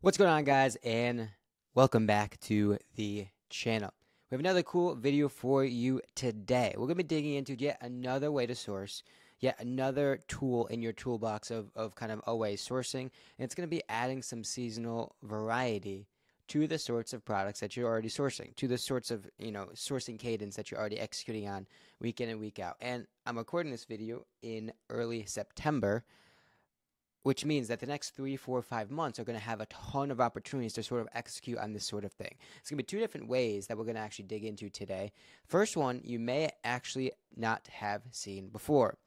What's going on, guys, and welcome back to the channel. We have another cool video for you today. We're going to be digging into yet another way to source, yet another tool in your toolbox of kind of always sourcing, and it's going to be adding some seasonal variety to the sorts of products that you're already sourcing, to the sorts of, sourcing cadence that you're already executing on week in and week out. And I'm recording this video in early September, which means that the next 3, 4, 5 months are going to have a ton of opportunities to sort of execute on this sort of thing. It's going to be two different ways that we're going to actually dig into today. First one, you may actually not have seen before.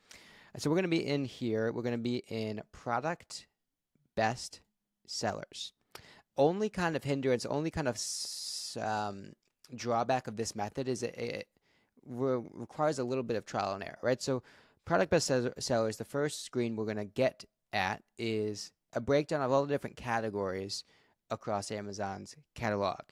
So we're going to be in here, we're going to be in product best sellers. Only kind of hindrance, only kind of drawback of this method is it requires a little bit of trial and error, right? So product best sellers, the first screen we're going to get at is a breakdown of all the different categories across Amazon's catalog,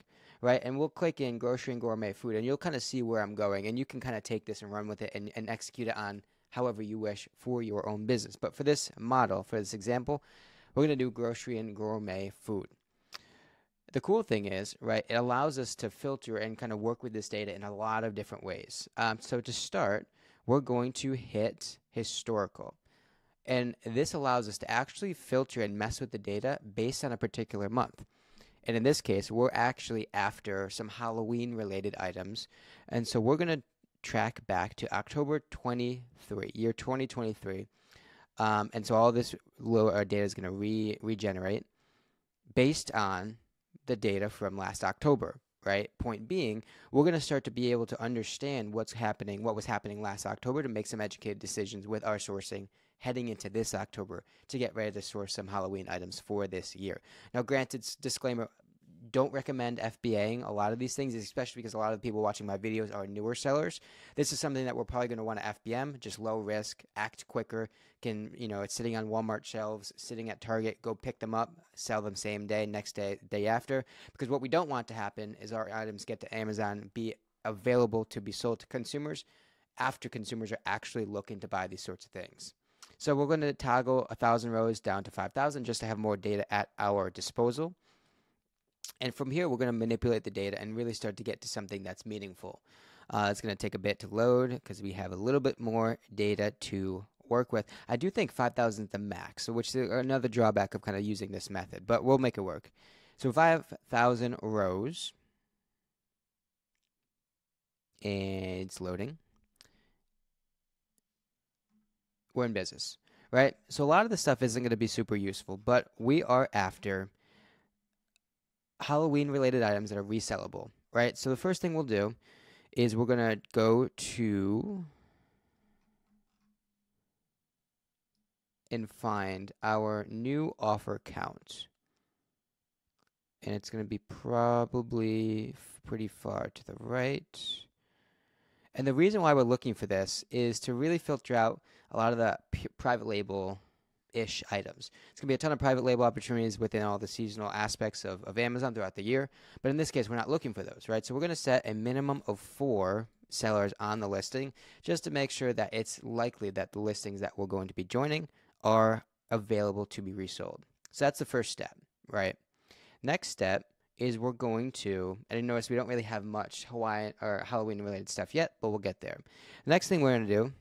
right? And we'll click in grocery and gourmet food, and you'll kind of see where I'm going, and you can kind of take this and run with it and execute it on however you wish for your own business. But for this model, for this example, we're going to do grocery and gourmet food. The cool thing is, right, it allows us to filter and kind of work with this data in a lot of different ways. So to start, we're going to hit historical. And this allows us to actually filter and mess with the data based on a particular month. And in this case, we're actually after some Halloween-related items. And so we're going to track back to October 23, year 2023. And so all this data is going to regenerate based on the data from last October, right? Point being, we're going to start to be able to understand what was happening last October to make some educated decisions with our sourcing heading into this October to get ready to source some Halloween items for this year. Now, granted, disclaimer, don't recommend FBAing a lot of these things, especially because a lot of the people watching my videos are newer sellers. This is something that we're probably going to want to FBM, just low risk, act quicker, it's sitting on Walmart shelves, sitting at Target, go pick them up, sell them same day, next day, day after. Because what we don't want to happen is our items get to Amazon, be available to be sold to consumers after consumers are actually looking to buy these sorts of things. So we're going to toggle 1,000 rows down to 5,000 just to have more data at our disposal. And from here, we're going to manipulate the data and really start to get to something that's meaningful. It's going to take a bit to load because we have a little bit more data to work with. I do think 5,000 is the max, which is another drawback of kind of using this method, but we'll make it work. So 5,000 rows, and it's loading. We're in business, right? So a lot of the stuff isn't going to be super useful, but we are after Halloween-related items that are resellable, right? So the first thing we'll do is we're going to go to and find our new offer count. And it's going to be probably pretty far to the right. And the reason why we're looking for this is to really filter out a lot of the private label-ish items. It's going to be a ton of private label opportunities within all the seasonal aspects of Amazon throughout the year. But in this case, we're not looking for those, right? So we're going to set a minimum of 4 sellers on the listing just to make sure that it's likely that the listings that we're going to be joining are available to be resold. So that's the first step, right? Next step is we're going to, and notice we don't really have much Hawaiian or Halloween related stuff yet, but we'll get there. The next thing we're going to do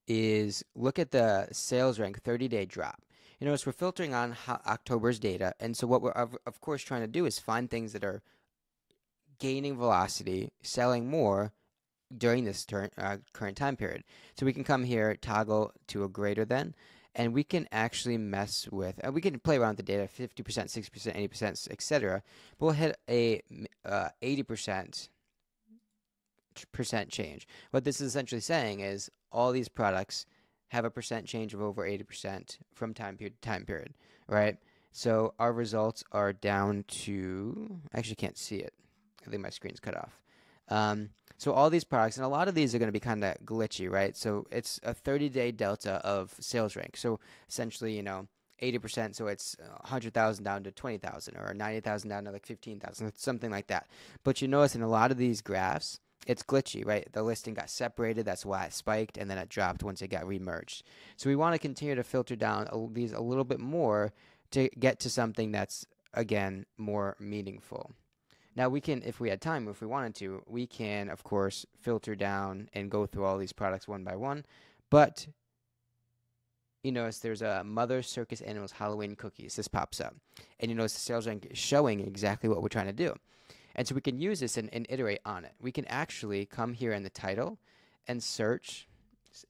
is look at the sales rank 30-day drop. You notice we're filtering on October's data, and so what we're of course trying to do is find things that are gaining velocity, selling more during this current time period. So we can come here, toggle to a greater than, and we can actually mess with, we can play around with the data, 50%, 60%, 80%, etc. But we'll hit a 80% change. What this is essentially saying is all these products have a percent change of over 80% from time period to time period, right? So our results are down to, I actually can't see it. I think my screen's cut off. So all these products, and a lot of these are going to be kind of glitchy, right? So it's a 30-day delta of sales rank. So essentially, 80%, so it's 100,000 down to 20,000, or 90,000 down to like 15,000, something like that. But you notice in a lot of these graphs, it's glitchy, right? The listing got separated, that's why it spiked, and then it dropped once it got remerged. So we want to continue to filter down these a little bit more to get to something that's, again, more meaningful. Now, we can, if we had time, if we wanted to, we can, of course, filter down and go through all these products one by one. But you notice there's a Mother Circus Animals Halloween cookies. This pops up. And you notice the sales rank is showing exactly what we're trying to do. And so we can use this and iterate on it. We can actually come here in the title and search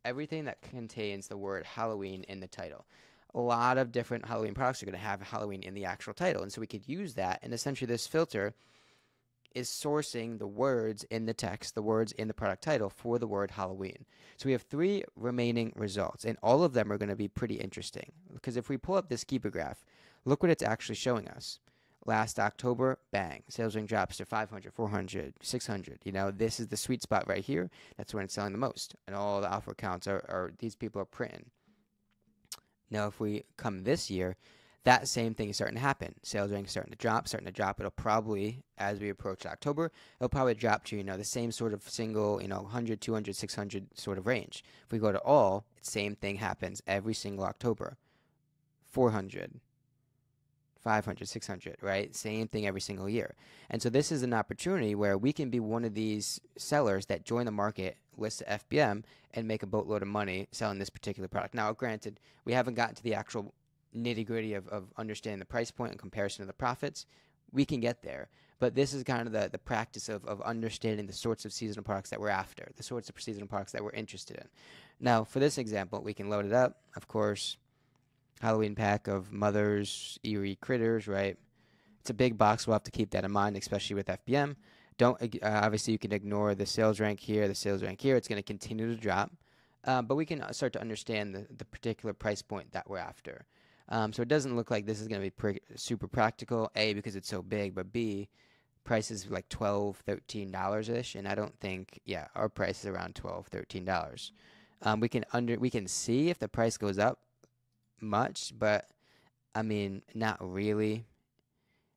everything that contains the word Halloween in the title. A lot of different Halloween products are going to have Halloween in the actual title. And so we could use that. And essentially this filter is sourcing the words in the text, the words in the product title for the word Halloween. So we have 3 remaining results, and all of them are going to be pretty interesting. Because if we pull up this keeper graph, look what it's actually showing us. Last October, bang, sales rank drops to 500, 400, 600. You know, this is the sweet spot right here. That's when it's selling the most. And all the alpha accounts are these people are printing. Now, if we come this year, that same thing is starting to happen. Sales rank starting to drop. It'll probably, as we approach October, it'll probably drop to, the same sort of single, 100, 200, 600 sort of range. If we go to all, same thing happens every single October. 400, 500, 600, right? Same thing every single year. And so this is an opportunity where we can be one of these sellers that join the market, list the FBM, and make a boatload of money selling this particular product. Now, granted, we haven't gotten to the actual nitty-gritty of understanding the price point in comparison to the profits. We can get there, but this is kind of the practice of understanding the sorts of seasonal products that we're after, the sorts of seasonal products that we're interested in. Now, for this example, we can load it up. Of course, Halloween pack of Mother's Eerie Critters, right? It's a big box. We'll have to keep that in mind, especially with FBM. Obviously, you can ignore the sales rank here, the sales rank here. It's going to continue to drop, but we can start to understand the particular price point that we're after. So it doesn't look like this is going to be super practical, A, because it's so big, but B, price is like $12, $13-ish, and I don't think, our price is around $12, $13. We can see if the price goes up much, but, not really.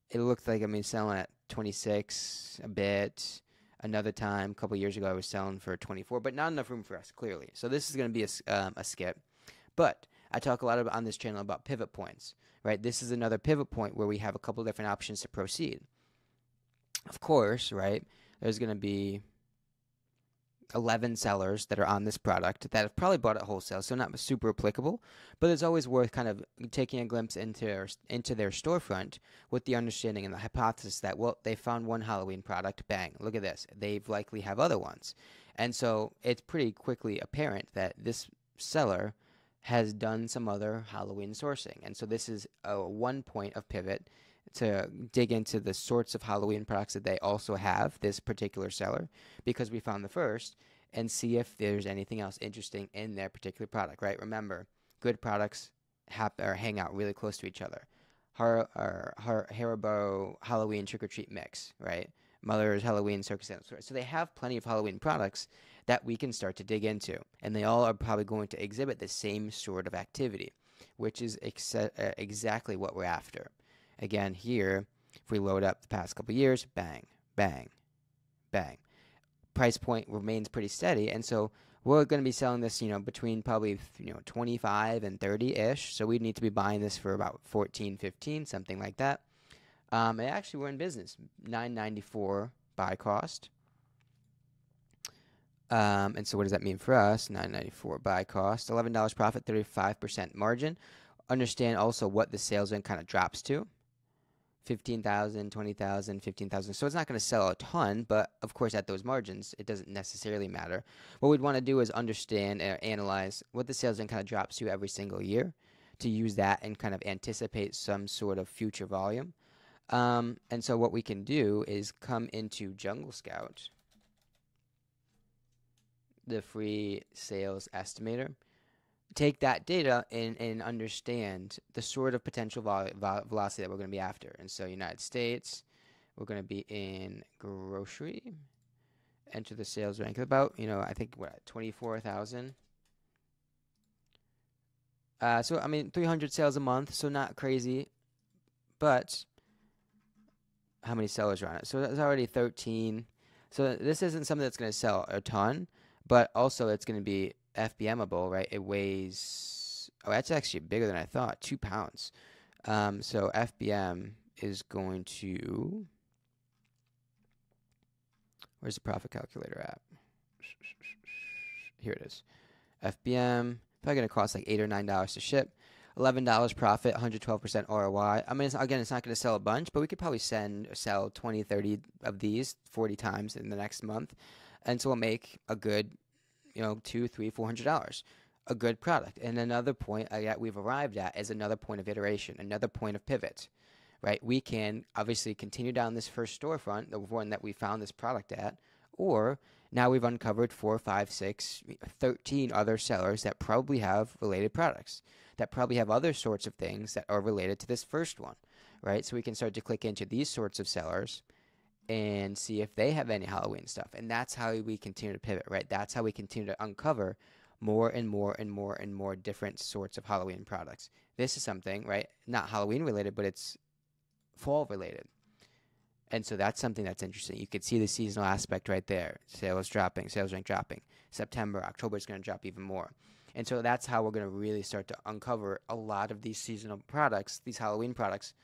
It looks like, selling at 26 a bit. Another time, a couple years ago, I was selling for 24, but not enough room for us, clearly. So this is going to be a skip. But I talk a lot on this channel about pivot points, right? This is another pivot point where we have a couple different options to proceed. Of course, right, there's going to be 11 sellers that are on this product that have probably bought it wholesale, so not super applicable, but it's always worth kind of taking a glimpse into their storefront with the understanding and the hypothesis that, well, they found one Halloween product, bang, look at this. They likely have other ones. And so it's pretty quickly apparent that this seller has done some other Halloween sourcing. And so this is one point of pivot to dig into the sorts of Halloween products that they also have, this particular seller, because we found the first, and see if there's anything else interesting in their particular product, right? Remember, good products hang out really close to each other. Haribo Halloween trick-or-treat mix, right? Mother's Halloween Circus Animals. So they have plenty of Halloween products that we can start to dig into. And they all are probably going to exhibit the same sort of activity, which is exactly what we're after. Again, here, if we load up the past couple years, bang, bang, bang. Price point remains pretty steady. And so we're going to be selling this, between probably, 25 and 30-ish. So we need to be buying this for about 14, 15, something like that. And actually, we're in business. $9.94 buy cost. And so what does that mean for us? $9.94 buy cost, $11 profit, 35% margin. Understand also what the sales rank kind of drops to. 15,000, 20,000, 15,000. So it's not going to sell a ton, but of course at those margins, it doesn't necessarily matter. What we'd want to do is understand or analyze what the sales rank kind of drops to every single year to use that and kind of anticipate some sort of future volume. And so what we can do is come into Jungle Scout, the free sales estimator, take that data and understand the sort of potential velocity that we're going to be after. And so United States, we're going to be in grocery, enter the sales rank of about, I think, 24,000. So, 300 sales a month, so not crazy, but how many sellers are on it? So that's already 13. So this isn't something that's going to sell a ton, but also it's going to be FBMable, right? It weighs, that's actually bigger than I thought, 2 pounds. So FBM is going to, where's the profit calculator at? Here it is. FBM, probably going to cost like $8 or $9 to ship. $11 profit, 112% ROI. I mean, again, it's not going to sell a bunch, but we could probably sell 20, 30 of these 40 times in the next month. And so we'll make a good, $200, $300, $400. A good product. And another point that we've arrived at is another point of iteration, another point of pivot, right? We can obviously continue down this first storefront, the one that we found this product at, or now we've uncovered 4, 5, 6, 13 other sellers that probably have related products, that probably have other sorts of things that are related to this first one, right? So we can start to click into these sorts of sellers and see if they have any Halloween stuff. And that's how we continue to pivot, right? That's how we continue to uncover more and more and more and more different sorts of Halloween products. This is something, right? Not Halloween related, but it's fall related. And so that's something that's interesting. You could see the seasonal aspect right there. Sales dropping, sales rank dropping. September, October is going to drop even more. And so that's how we're going to really start to uncover a lot of these seasonal products, these Halloween products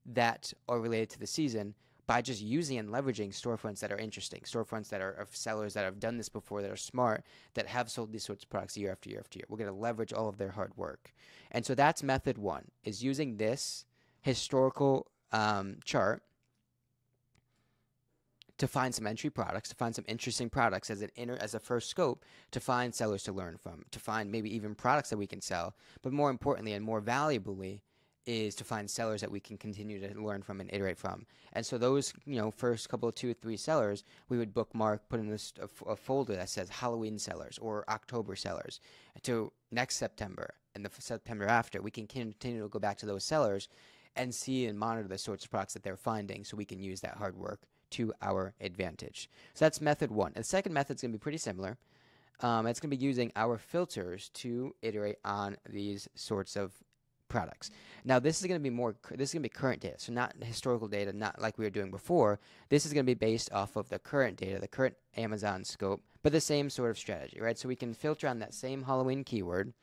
that are related to the season by just using and leveraging storefronts that are interesting, storefronts that are of sellers that have done this before, that are smart, that have sold these sorts of products year after year after year. We're going to leverage all of their hard work. And so that's method one, is using this historical chart to find some entry products, to find some interesting products as a first scope, to find sellers to learn from, to find maybe even products that we can sell, but more importantly and more valuably is to find sellers that we can continue to learn from and iterate from. And so those, first couple of 2 or 3 sellers, we would bookmark, put in a folder that says Halloween sellers or October sellers. To next September and the September after, we can continue to go back to those sellers and see and monitor the sorts of products that they're finding so we can use that hard work to our advantage. So that's method one. And the second method is going to be pretty similar. It's going to be using our filters to iterate on these sorts of products. Now, this is going to be current data, so not historical data, not like we were doing before. This is going to be based off of the current data, the current Amazon scope, but the same sort of strategy, right? So we can filter on that same Halloween keyword,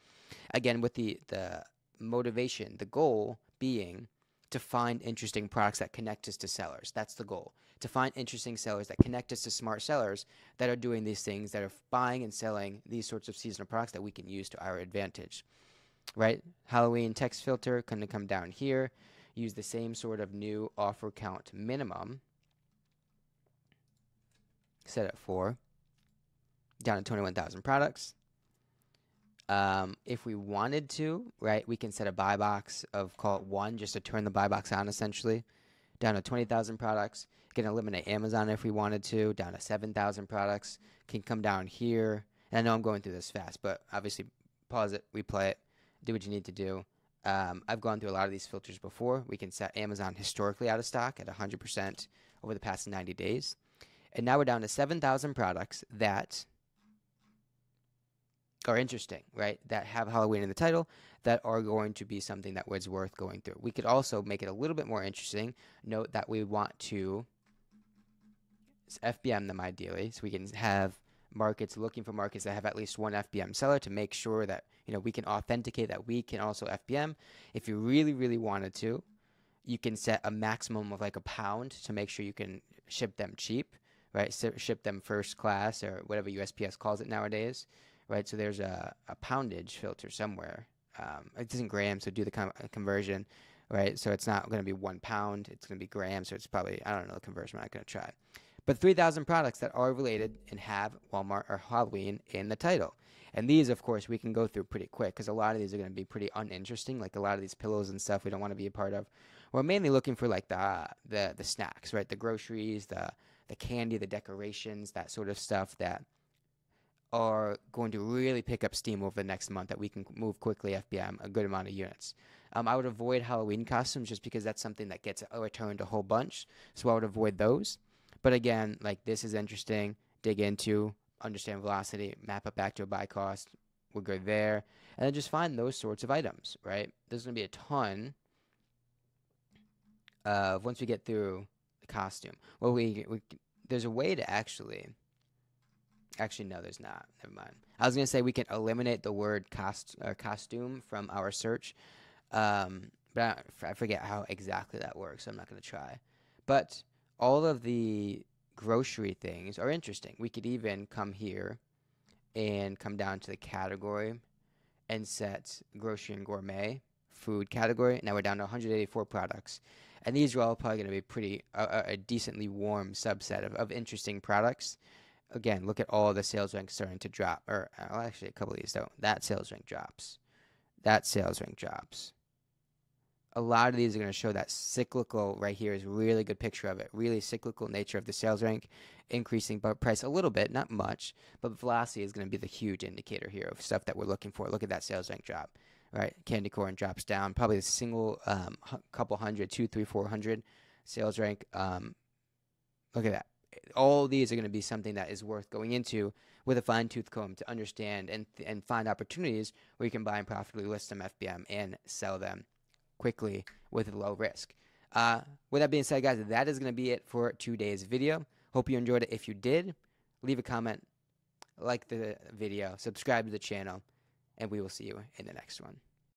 again, with the motivation, the goal being to find interesting products that connect us to sellers. That's the goal. To find interesting sellers that connect us to smart sellers that are doing these things, that are buying and selling these sorts of seasonal products that we can use to our advantage. Right? Halloween text filter going to come down here. Use the same sort of new offer count minimum. Set it for down to 21,000 products. If we wanted to, right, we can set a buy box of, call it 1, just to turn the buy box on essentially. Down to 20,000 products. Can eliminate Amazon if we wanted to. Down to 7,000 products. Can come down here. And I know I'm going through this fast, but obviously pause it, replay it, do what you need to do. I've gone through a lot of these filters before. We can set Amazon historically out of stock at 100% over the past 90 days. And now we're down to 7,000 products that are interesting, right? That have Halloween in the title, that are going to be something that was worth going through. We could also make it a little bit more interesting. Note that we want to FBM them ideally, so we can have markets looking for markets that have at least one FBM seller to make sure that we can authenticate that we can also FBM. If you really, really wanted to, you can set a maximum of like £1 to make sure you can ship them cheap, right? Ship them first class or whatever USPS calls it nowadays, right? So there's a poundage filter somewhere. It isn't grams, so do the conversion, right? So it's not going to be £1. It's going to be grams, so it's probably, I don't know the conversion. I'm not going to try. But 3,000 products that are related and have Walmart or Halloween in the title. And these, of course, we can go through pretty quick because a lot of these are going to be pretty uninteresting. Like a lot of these pillows and stuff we don't want to be a part of. We're mainly looking for like the snacks, right? The groceries, the candy, the decorations, that sort of stuff that are going to really pick up steam over the next month that we can move quickly FBM a good amount of units. I would avoid Halloween costumes just because that's something that gets returned a whole bunch. So I would avoid those. But again, like this is interesting. Dig into, understand velocity, map it back to a buy cost. We're good there. And then just find those sorts of items, right? There's going to be a ton of, once we get through the costume. Well, there's a way to actually, no, there's not. Never mind. I was going to say we can eliminate the word costume from our search. but I forget how exactly that works, so I'm not going to try. But all of the grocery things are interesting. We could even come here and come down to the category and set grocery and gourmet food category. Now we're down to 184 products. And these are all probably going to be pretty, a decently warm subset of interesting products. Again, look at all the sales ranks starting to drop. Or well, actually, a couple of these don't. That sales rank drops. That sales rank drops. A lot of these are going to show that cyclical right here is a really good picture of it. Really cyclical nature of the sales rank, increasing price a little bit, not much, but velocity is going to be the huge indicator here of stuff that we're looking for. Look at that sales rank drop, right? Candy corn drops down, probably a single couple hundred, 200, 300, 400 sales rank. Look at that. All these are going to be something that is worth going into with a fine-tooth comb to understand and find opportunities where you can buy and profitably list them FBM and sell them quickly with low risk. With that being said, guys, that is going to be it for today's video. Hope you enjoyed it. If you did, leave a comment, like the video, subscribe to the channel, and we will see you in the next one.